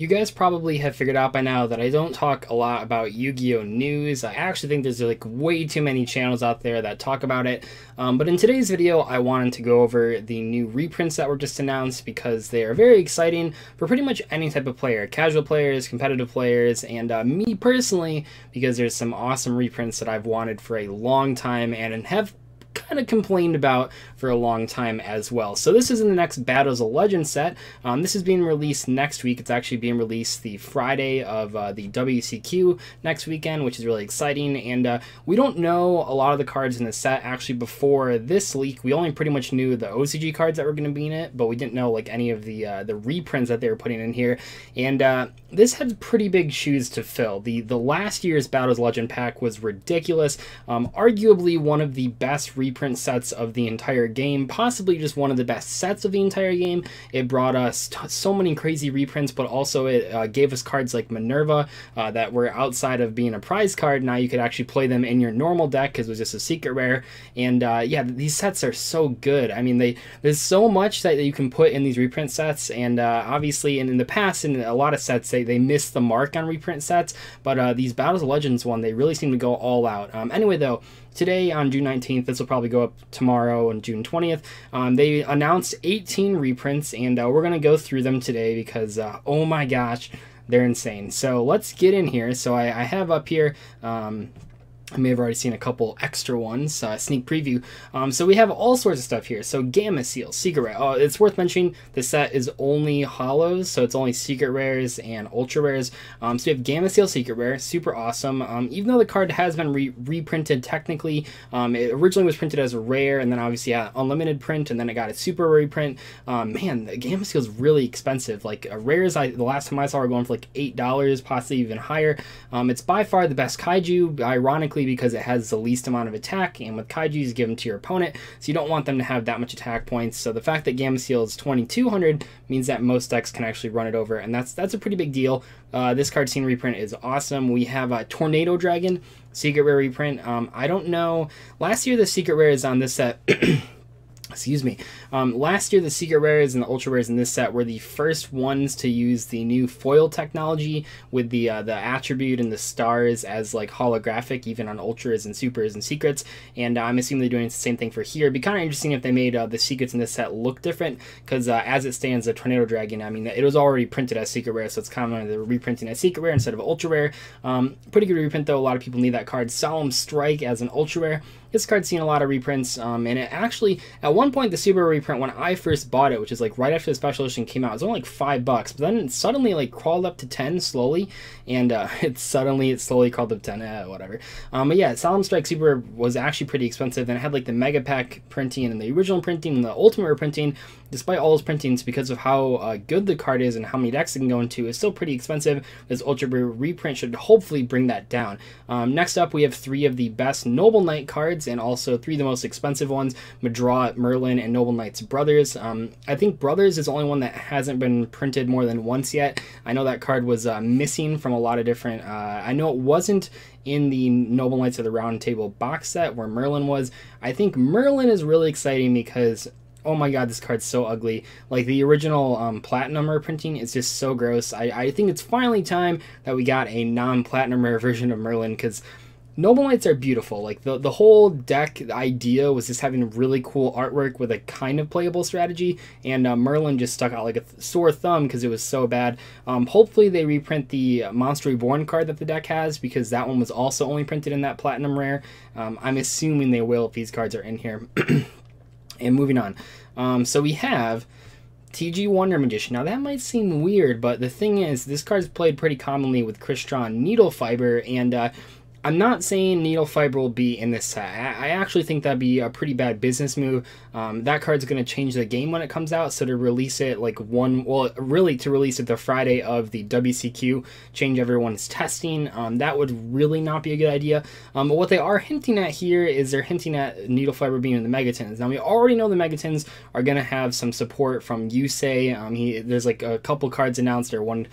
You guys probably have figured out by now that I don't talk a lot about Yu-Gi-Oh! News. I actually think there's like way too many channels out there that talk about it. But in today's video, I wanted to go over the new reprints that were just announced because they are very exciting for pretty much any type of player. Casual players, competitive players, and me personally, because there's some awesome reprints that I've wanted for a long time and have kind of complained about for a long time as well. So this is in the next Battles of Legends set. This is being released next week. It's actually being released the Friday of the WCQ next weekend, which is really exciting. And we don't know a lot of the cards in the set. Actually, before this leak, we only pretty much knew the OCG cards that were going to be in it, but we didn't know like any of the reprints that they were putting in here. And this had pretty big shoes to fill. The last year's Battles Legend pack was ridiculous. Arguably one of the best reprint sets of the entire game, possibly just one of the best sets of the entire game. It brought us so many crazy reprints, but also it gave us cards like Minerva that were outside of being a prize card. Now you could actually play them in your normal deck because it was just a secret rare. And yeah, these sets are so good. I mean, there's so much that you can put in these reprint sets, and obviously in the past, in a lot of sets, they missed the mark on reprint sets, but these Battles of Legends one, they really seem to go all out. Anyway though, today on June 19th, this will probably go up tomorrow on June 20th, they announced 18 reprints, and we're going to go through them today because, oh my gosh, they're insane. So let's get in here. So I have up here, I may have already seen a couple extra ones, sneak preview. So we have all sorts of stuff here. So Gamma Seal, Secret Rare. It's worth mentioning the set is only holos, so it's only Secret Rares and Ultra Rares. So we have Gamma Seal Secret Rare, super awesome. Even though the card has been reprinted technically, it originally was printed as a rare, and then obviously had unlimited print, and then it got a super reprint. Man, the Gamma Seal is really expensive. Like rares, the last time I saw were going for like $8, possibly even higher. It's by far the best kaiju, ironically, because it has the least amount of attack, and with kaiju you give them to your opponent, so you don't want them to have that much attack points. So the fact that Gamma Seal is 2200 means that most decks can actually run it over, and that's a pretty big deal. This card scene reprint is awesome. We have a Tornado Dragon secret rare reprint. I don't know, last year the secret rares on this set excuse me. Last year, the Secret Rares and the Ultra Rares in this set were the first ones to use the new foil technology with the attribute and the stars as like holographic, even on Ultras and Supers and Secrets. And I'm assuming they're doing the same thing for here. It'd be kind of interesting if they made the Secrets in this set look different, because as it stands, the Tornado Dragon, I mean, it was already printed as Secret Rare, so it's kind of like they're reprinting as Secret Rare instead of Ultra Rare. Pretty good reprint though. A lot of people need that card. Solemn Strike as an Ultra Rare. This card's seen a lot of reprints, and it actually, at one point, the Super reprint, when I first bought it, which is like right after the special edition came out, it was only like $5, but then it suddenly like crawled up to 10 slowly, and it slowly crawled up to 10, whatever. But yeah, Solemn Strike Super was actually pretty expensive, and it had like the Mega Pack printing and the original printing and the Ultimate printing. Despite all those printings, because of how good the card is and how many decks it can go into, it's still pretty expensive. This Ultra reprint should hopefully bring that down. Next up, we have 3 of the best Noble Knight cards, and also 3 of the most expensive ones, Madra, Merlin, and Noble Knight's Brothers. I think Brothers is the only one that hasn't been printed more than once yet. I know that card was missing from a lot of different, I know it wasn't in the Noble Knights of the Round Table box set where Merlin was. I think Merlin is really exciting because, oh my god, this card's so ugly. Like the original Platinum rare printing is just so gross. I think it's finally time that we got a non-Platinum rare version of Merlin, because Noble Knights are beautiful. Like the whole deck idea was just having really cool artwork with a kind of playable strategy, and Merlin just stuck out like a sore thumb because it was so bad. Hopefully they reprint the Monster Reborn card that the deck has, because that one was also only printed in that Platinum rare. I'm assuming they will if these cards are in here. And moving on, so we have TG Wonder Magician. Now that might seem weird, but the thing is, this card's played pretty commonly with Crystron Needle Fiber, and I'm not saying Needle Fiber will be in this set. I actually think that'd be a pretty bad business move. That card's going to change the game when it comes out, so to release it like really to release it the Friday of the WCQ, change everyone's testing, that would really not be a good idea. But what they are hinting at here is they're hinting at Needle Fiber being in the Megatons. Now we already know the Megatons are going to have some support from Yusei. There's like a couple cards announced, or one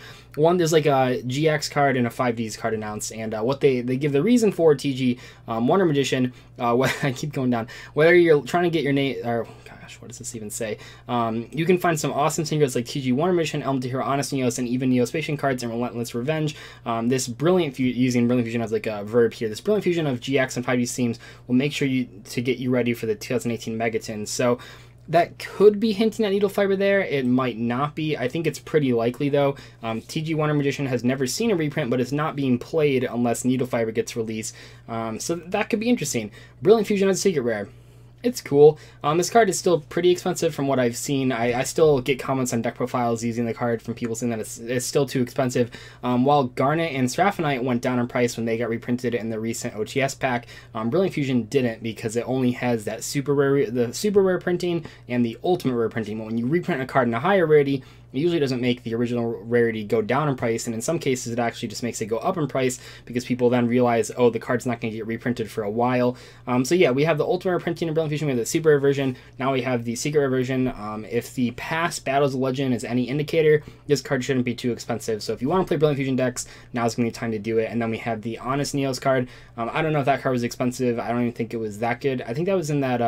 there's like a GX card and a 5Ds card announced, and what they give the the reason for TG Wonder Magician, I keep going down, whether you're trying to get your name, or what does this even say? You can find some awesome synchros like TG Wonder Mission, Elm to Hero, Honest Neos, and even Neospatian cards and Relentless Revenge. This brilliant using Brilliant Fusion as like a verb here. This brilliant fusion of GX and 5G themes will make sure to get you ready for the 2018 Megatons. So that could be hinting at Needle Fiber there. It might not be. I think it's pretty likely though. TG Wonder Magician has never seen a reprint, but it's not being played unless Needle Fiber gets released. So that could be interesting. Brilliant Fusion as a secret rare. It's cool. This card is still pretty expensive from what I've seen. I still get comments on deck profiles using the card from people saying that it's still too expensive. While Garnet and Straphanite went down in price when they got reprinted in the recent OTS pack, Brilliant Fusion didn't because it only has that super rare printing and the ultimate rare printing. But when you reprint a card in a higher rarity, it usually doesn't make the original rarity go down in price, and in some cases it actually just makes it go up in price because people then realize, oh, the card's not going to get reprinted for a while. So yeah, we have the ultimate rare printing in Brilliant Fusion, we have the super rare version, now we have the secret rare version. If the past Battles of Legend is any indicator, this card shouldn't be too expensive. So if you want to play Brilliant Fusion decks, now's going to be time to do it. And then we have the Honest Neos card. I don't know if that card was expensive. I don't even think it was that good. I think that was in that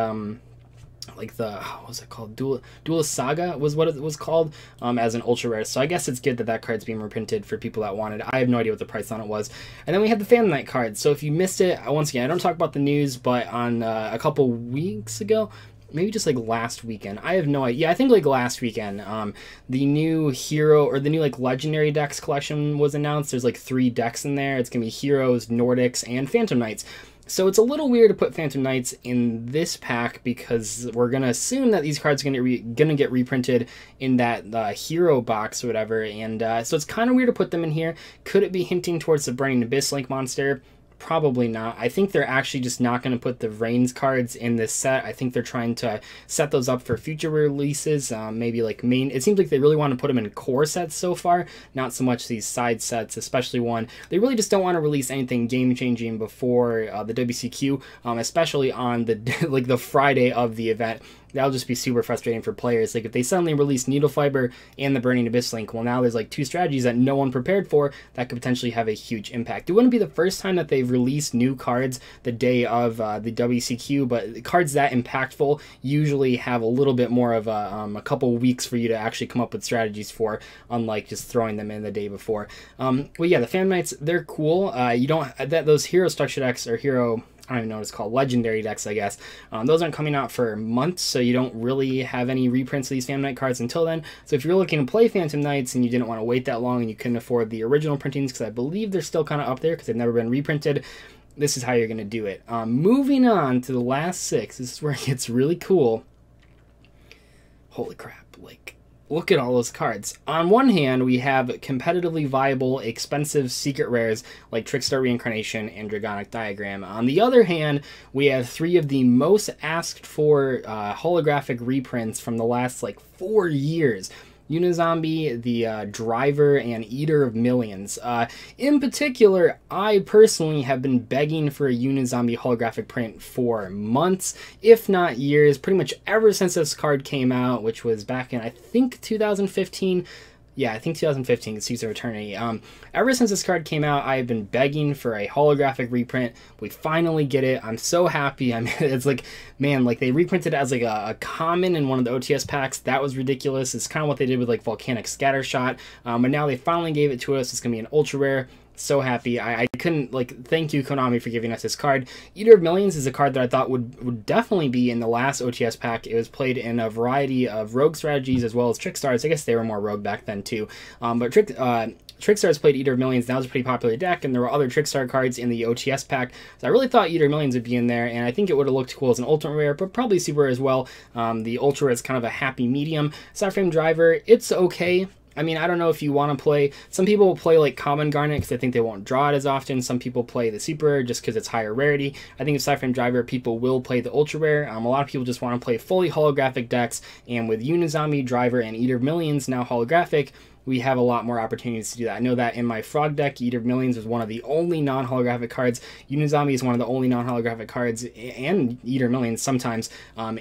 like the, what was it called, Duelist Saga was what it was called, as an ultra rare. So I guess it's good that that card's being reprinted for people that want it. I have no idea what the price on it was. And then we had the Phantom Knight card. So if you missed it, once again, I don't talk about the news, but on a couple weeks ago, maybe just like last weekend, I have no idea. Yeah, I think like last weekend, the new hero, or the new like legendary decks collection was announced. There's like 3 decks in there. It's gonna be Heroes, Nordics, and Phantom Knights. So it's a little weird to put Phantom Knights in this pack because we're going to assume that these cards are going to get reprinted in that hero box or whatever. And so it's kind of weird to put them in here. Could it be hinting towards the Burning Abyss Link monster? Probably not. I think they're actually just not going to put the Reigns cards in this set. I think they're trying to set those up for future releases, maybe like main. It seems like they really want to put them in core sets so far, not so much these side sets, especially one. They really just don't want to release anything game-changing before the WCQ, especially on the like the Friday of the event. That'll just be super frustrating for players. Like if they suddenly release Needle Fiber and the Burning Abyss Link, well, now there's like 2 strategies that no one prepared for that could potentially have a huge impact. It wouldn't be the first time that they've released new cards the day of the WCQ, but cards that impactful usually have a little bit more of a couple weeks for you to actually come up with strategies for, unlike just throwing them in the day before. Well, yeah, the Phantom Knights, they're cool. You don't, those hero structure decks or hero, I don't even know what it's called, legendary decks, I guess. Those aren't coming out for months, so you don't really have any reprints of these Phantom Knight cards until then. So if you're looking to play Phantom Knights and you didn't want to wait that long and you couldn't afford the original printings, because I believe they're still kind of up there because they've never been reprinted, this is how you're going to do it. Moving on to the last 6, this is where it gets really cool. Holy crap, like, look at all those cards. On one hand, we have competitively viable, expensive secret rares like Trickstar Reincarnation and Dragonic Diagram. On the other hand, we have 3 of the most asked for holographic reprints from the last like 4 years. Unizombie, the Driver, and Eater of Millions. In particular, I personally have been begging for a Unizombie holographic print for months, if not years, pretty much ever since this card came out, which was back in, I think, 2015. Yeah, I think 2015, Season of Eternity. Ever since this card came out, I've been begging for a holographic reprint. We finally get it. I'm so happy. I mean, it's like, man, like they reprinted it as like a common in one of the OTS packs. That was ridiculous. It's kind of what they did with like Volcanic Scattershot. But now they finally gave it to us. It's going to be an ultra rare. So happy. I couldn't, like, thank you Konami for giving us this card. Eater of Millions is a card that I thought would definitely be in the last OTS pack. It was played in a variety of rogue strategies as well as Trickstars. I guess they were more rogue back then too. But Trickstars played Eater of Millions. That was a pretty popular deck, and there were other Trickstar cards in the OTS pack. So I really thought Eater of Millions would be in there, and I think it would have looked cool as an ultimate rare, but probably super rare as well. The ultra is kind of a happy medium. Cyberframe Driver, it's okay. I mean, I don't know if you want to play. Some people will play like Common Garnet because they think they won't draw it as often. Some people play the Super Rare just because it's higher rarity. I think with Cyberframe Driver, people will play the Ultra Rare. A lot of people just want to play fully holographic decks, and with Unizombie, Driver, and Eater of Millions now holographic, we have a lot more opportunities to do that. I know that in my Frog deck, Eater of Millions was one of the only non-holographic cards. Unizombie is one of the only non-holographic cards, and Eater of Millions sometimes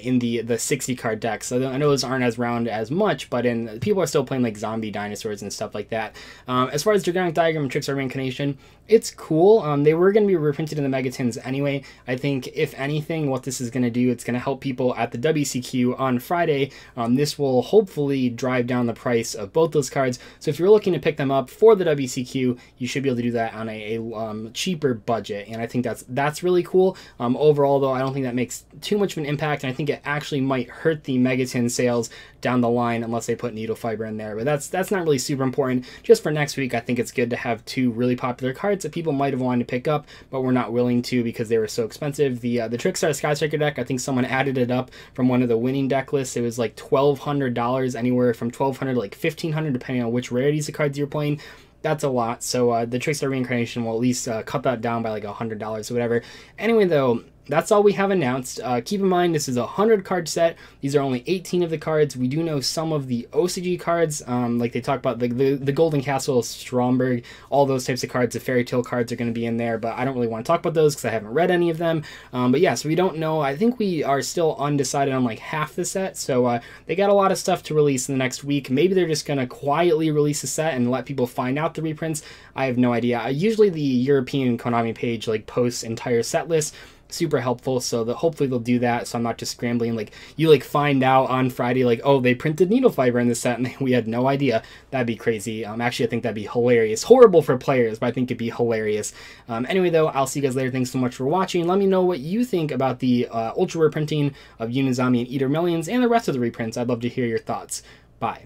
in the 60 card deck. So I know those aren't as round as much, but people are still playing like zombie dinosaurs and stuff like that. As far as Dragonic Diagram and Trickstar Reincarnation, it's cool. They were going to be reprinted in the Megatins anyway. I think if anything, what this is going to do, it's going to help people at the WCQ on Friday. This will hopefully drive down the price of both those cards. So if you're looking to pick them up for the WCQ, you should be able to do that on a cheaper budget, and I think that's really cool. Overall, though, I don't think that makes too much of an impact, and I think it actually might hurt the Megatin sales down the line unless they put Needle Fiber in there. But that's not really super important. Just for next week, I think it's good to have two really popular cards that people might have wanted to pick up, but were not willing to because they were so expensive. The Trickstar Sky Striker deck, I think someone added it up from one of the winning deck lists. It was like $1,200, anywhere from $1,200 to like $1,500, depending on which rarities of cards you're playing. That's a lot. So the Trickstar Reincarnation will at least cut that down by like $100 or whatever. Anyway, though, that's all we have announced. Keep in mind, this is a 100 card set. These are only 18 of the cards. We do know some of the OCG cards, like they talk about the Golden Castle, Stromberg, all those types of cards. The Fairy Tale cards are going to be in there, but I don't really want to talk about those because I haven't read any of them. But yeah, so we don't know. I think we are still undecided on like half the set, so they got a lot of stuff to release in the next week. Maybe they're just going to quietly release a set and let people find out the reprints. I have no idea. Usually the European Konami page like posts entire set lists. Super helpful, so hopefully they'll do that, so I'm not just scrambling. Like, you like find out on Friday, like, oh, they printed Needle Fiber in this set and we had no idea. That'd be crazy. Actually, I think that'd be hilarious. Horrible for players, but I think it'd be hilarious. Anyway, though, I'll see you guys later. Thanks so much for watching. Let me know what you think about the ultra rare printing of Unizombie and Eater Millions and the rest of the reprints. I'd love to hear your thoughts. Bye.